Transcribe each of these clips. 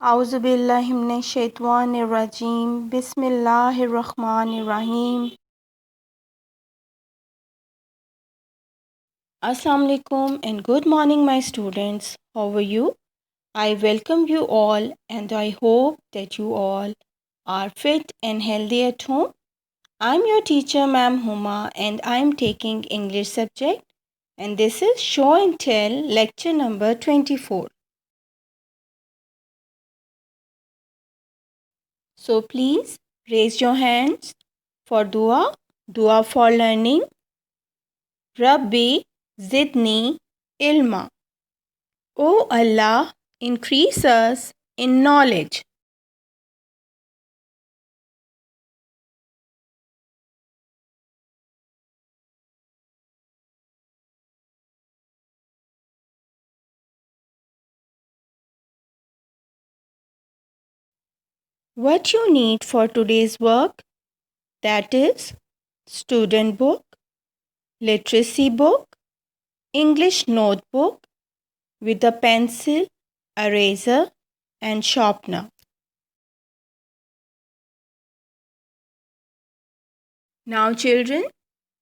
Auzubillahiminash-shaytanir-rajim. Bismillahir-Rahmanir-Rahim. Assalamu alaikum and good morning, my students. How are you? I welcome you all and I hope that you all are fit and healthy at home. I'm your teacher, Ma'am Huma, and I'm taking English subject. And this is Show and Tell lecture number 24. So please raise your hands for dua, dua for learning. Rabbi Zidni Ilma. O Allah, increase us in knowledge. What you need for today's work? That is student book, literacy book, English notebook with a pencil, eraser and sharpener. Now children,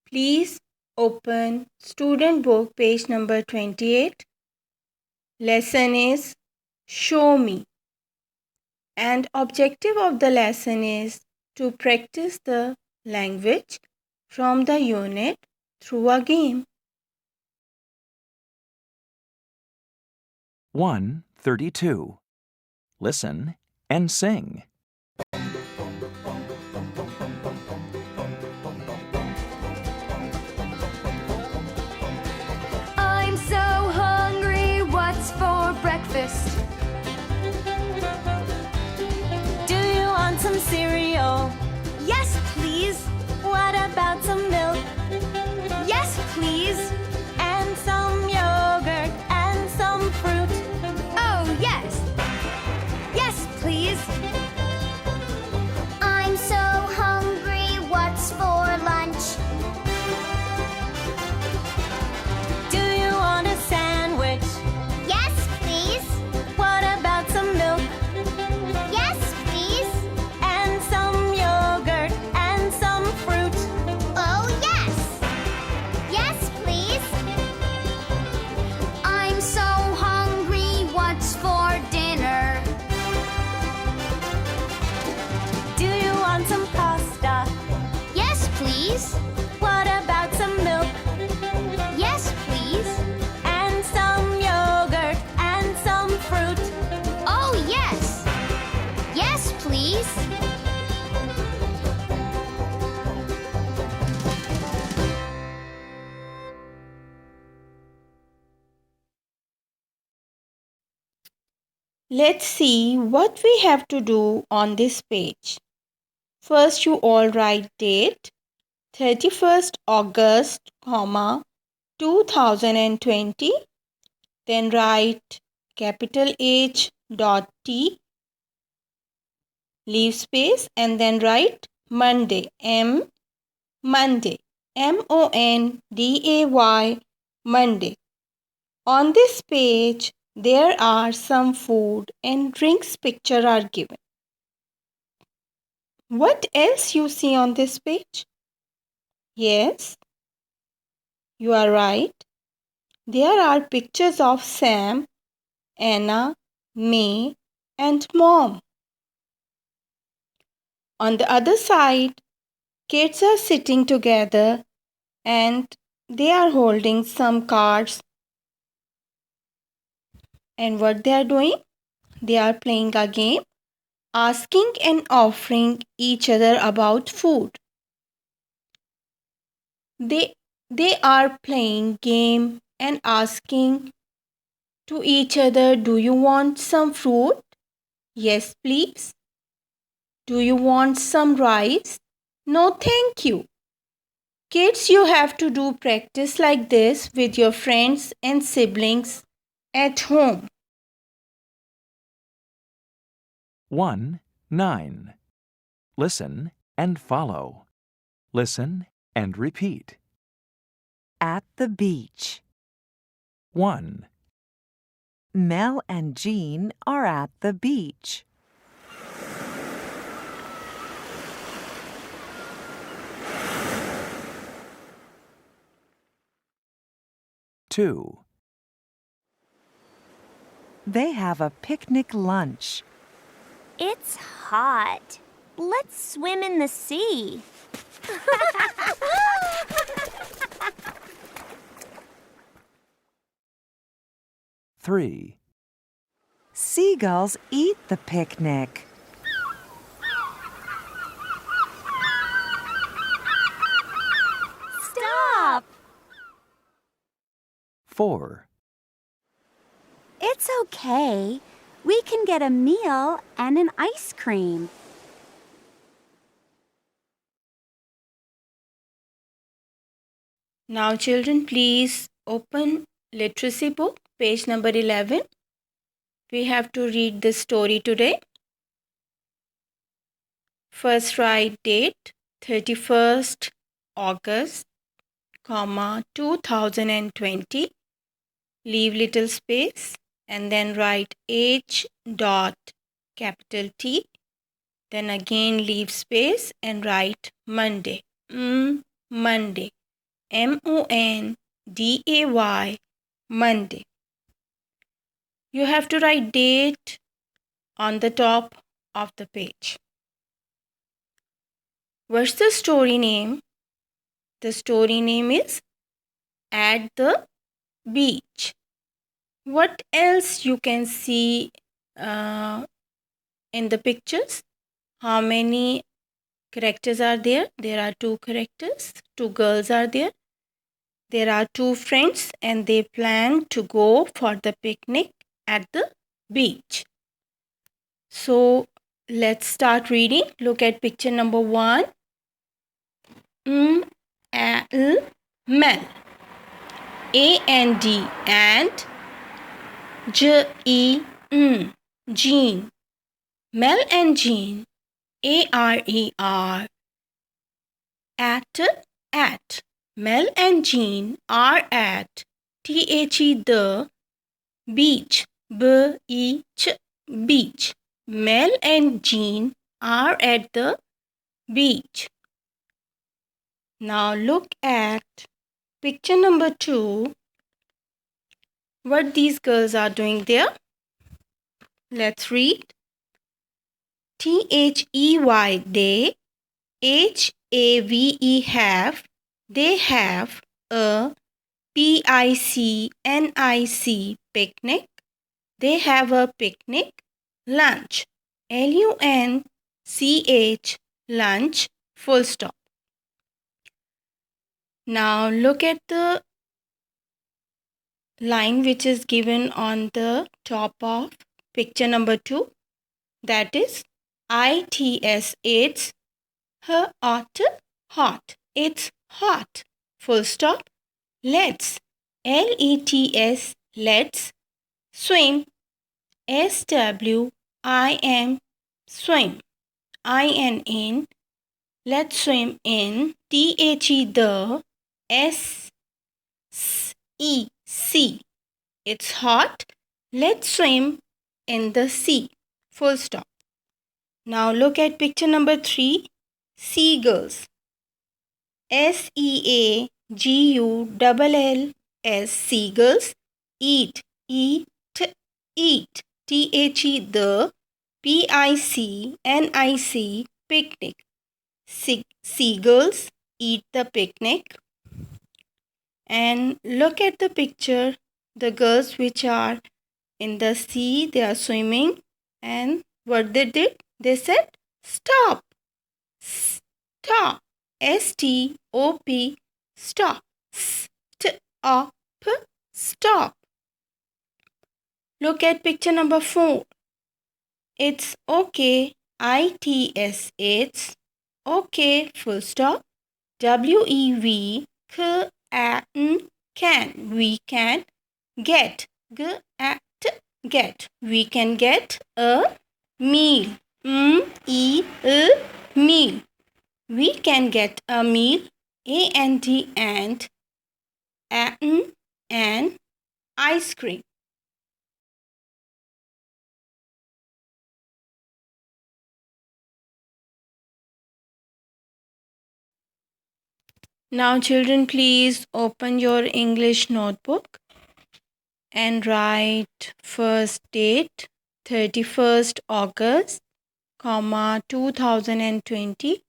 please open student book page number 28. Lesson is Show Me. And objective of the lesson is to practice the language from the unit through a game. 132. Listen and sing. I'm so hungry, what's for breakfast? Do you want some cereal? Yes, please. What about some milk? Yes, please. And some yogurt and some fruit. Oh, yes. Yes, please. I'm so hungry, what's for lunch? Do you want a sandwich? Yes, please. What about some milk? Yes, please. And some yogurt and some fruit. Oh, yes. Yes, please. I'm so hungry, what's for dinner? Do you want some pasta? Yes, please. What about some milk? Yes, please. And some yogurt and some fruit. Oh, yes. Yes, please. Let's see what we have to do on this page. First, you all write date 31st August, 2020. Then write capital H dot T, leave space, and then write Monday, Monday, Monday, Monday. On this page, there are some food and drinks picture are given. What else you see on this page? Yes, you are right. There are pictures of Sam, Anna, May, and Mom. On the other side, kids are sitting together and they are holding some cards. And what they are doing? They are playing a game, asking and offering each other about food. They are playing game and asking to each other, do you want some fruit? Yes, please. Do you want some rice? No, thank you. Kids, you have to do practice like this with your friends and siblings at home. 1-9. Listen and follow. Listen and repeat. At the beach. 1, Mel and Jean are at the beach. Two. They have a picnic lunch. It's hot. Let's swim in the sea. Three. Seagulls eat the picnic. Stop! Four. It's okay. We can get a meal and an ice cream. Now, children, please open literacy book, page number 11. We have to read this story today. First write date 31st August, 2020. Leave little space and then write age dot capital T. Then again leave space and write Monday. Monday. Monday. Monday. You have to write date on the top of the page. What's the story name? The story name is At the Beach. What else you can see in the pictures? How many characters are there? There are 2 characters. 2 girls are there. There are 2 friends and they plan to go for the picnic at the beach. So let's start reading. Look at picture number 1. Mel. A-N-D and J-E-N. Jean. Mel and Jean. A-R-E-R. At. Mel and Jean are at T-H-E the beach. B-E-Ch. Beach. Mel and Jean are at the beach. Now look at picture number 2. What these girls are doing there. Let's read. T-H-E-Y they. H-A-V-E have. They have a P-I-C-N-I-C picnic. They have a picnic. Lunch. L-U-N-C-H. Lunch. Full stop. Now look at the line which is given on the top of picture number 2. That is I-T-S. It's hot. It's hot. Full stop. Let's. L-E-T-S. Let's swim. S-W-I-M. Swim. I-N-N. Let's swim in. T-H-E the. S-E-C. It's hot. Let's swim in the sea. Full stop. Now look at picture number 3. Seagulls. S-E-A-G-U-L-L-S. Seagulls. Eat. Eat. T-H-E the. P-I-C-N-I-C. Picnic. Seagulls eat the picnic. And look at the picture. The girls which are in the sea, they are swimming. And what they did? They said, stop. Stop. S-T-O-P. Stop. Stop. Stop. Look at picture number 4. It's okay. I-T-S. It's okay. Full stop. W-E-V-C-A-N. Can. We can get. Get. We can get a meal. M-E-L. Meal. We can get a meal. A-N-D and ice cream. Now, children, please open your English notebook and write first date 31st August, 2020.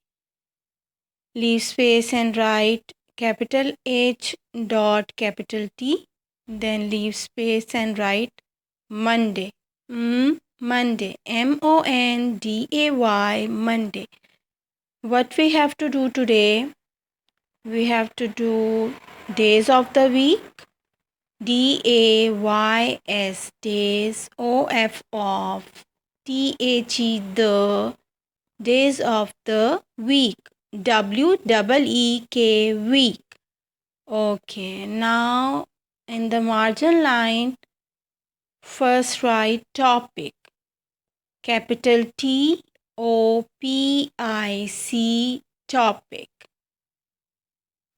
Leave space and write capital H dot capital T. Then leave space and write Monday. Monday. Monday. Monday. What we have to do today? We have to do days of the week. DAYS, days. OF, THE, the days of the week. WEEK, week. Okay, now in the margin line, first write topic. Capital TOPIC, topic.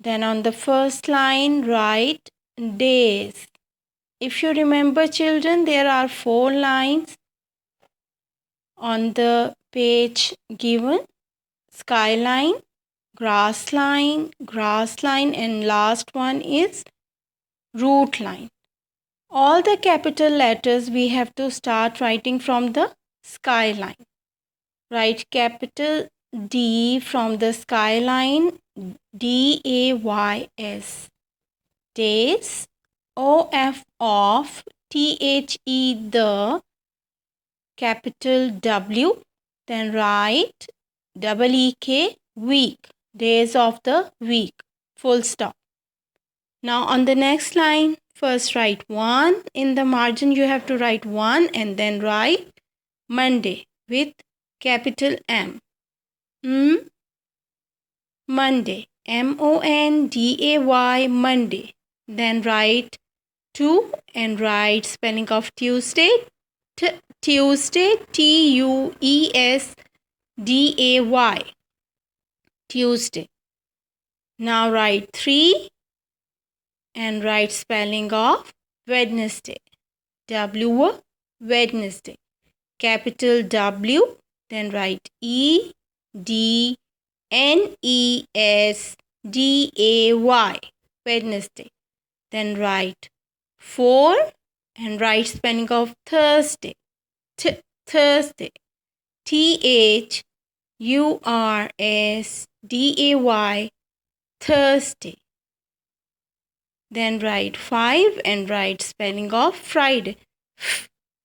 Then on the first line, write days. If you remember, children, there are 4 lines on the page given. Skyline, grass line, and last one is root line. All the capital letters we have to start writing from the skyline. Write capital D from the skyline, DAYS. Days, OF, THE, the, capital W. Then write EEK, week, days of the week, full stop. Now on the next line, first write 1. In the margin you have to write 1 and then write Monday with capital M. Monday, MONDAY, Monday. Then write 2 and write spelling of Tuesday, Tuesday, TUESDAY, Tuesday. Now write 3 and write spelling of Wednesday, Wednesday. Capital W, then write EDNESDAY, Wednesday. Then write 4 and write spelling of Thursday, Thursday, THURSDAY, Thursday. Then write 5 and write spelling of Friday,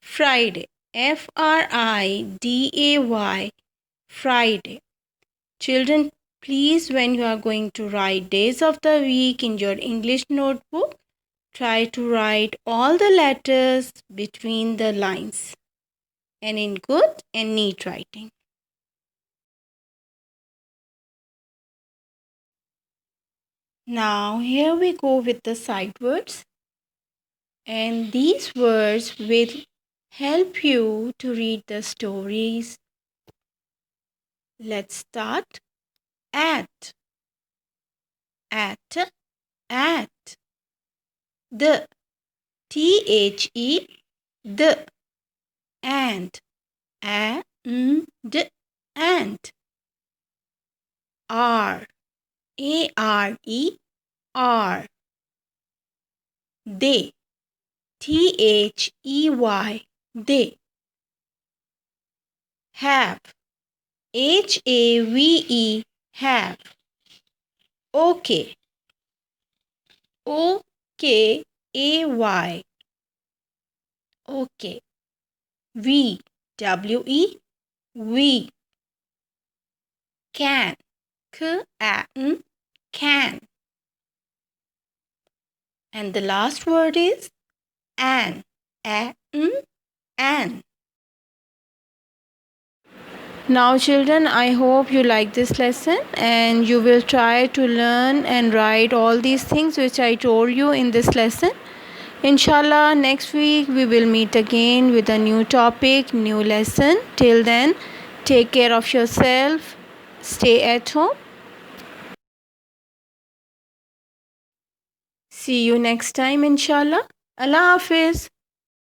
Friday, FRIDAY, Friday. Children, please, when you are going to write days of the week in your English notebook, try to write all the letters between the lines and in good and neat writing. Now here we go with the sight words, and these words will help you to read the stories. Let's start. At, the, THE, the, and, ant, are, ARE, they, THEY, they, have, HAVE, have, okay, OKAY, okay, WE, we, can, can, and the last word is an. Now children, I hope you like this lesson and you will try to learn and write all these things which I told you in this lesson. Inshallah, next week we will meet again with a new topic, new lesson. Till then, take care of yourself. Stay at home. See you next time, inshallah. Allah Hafiz.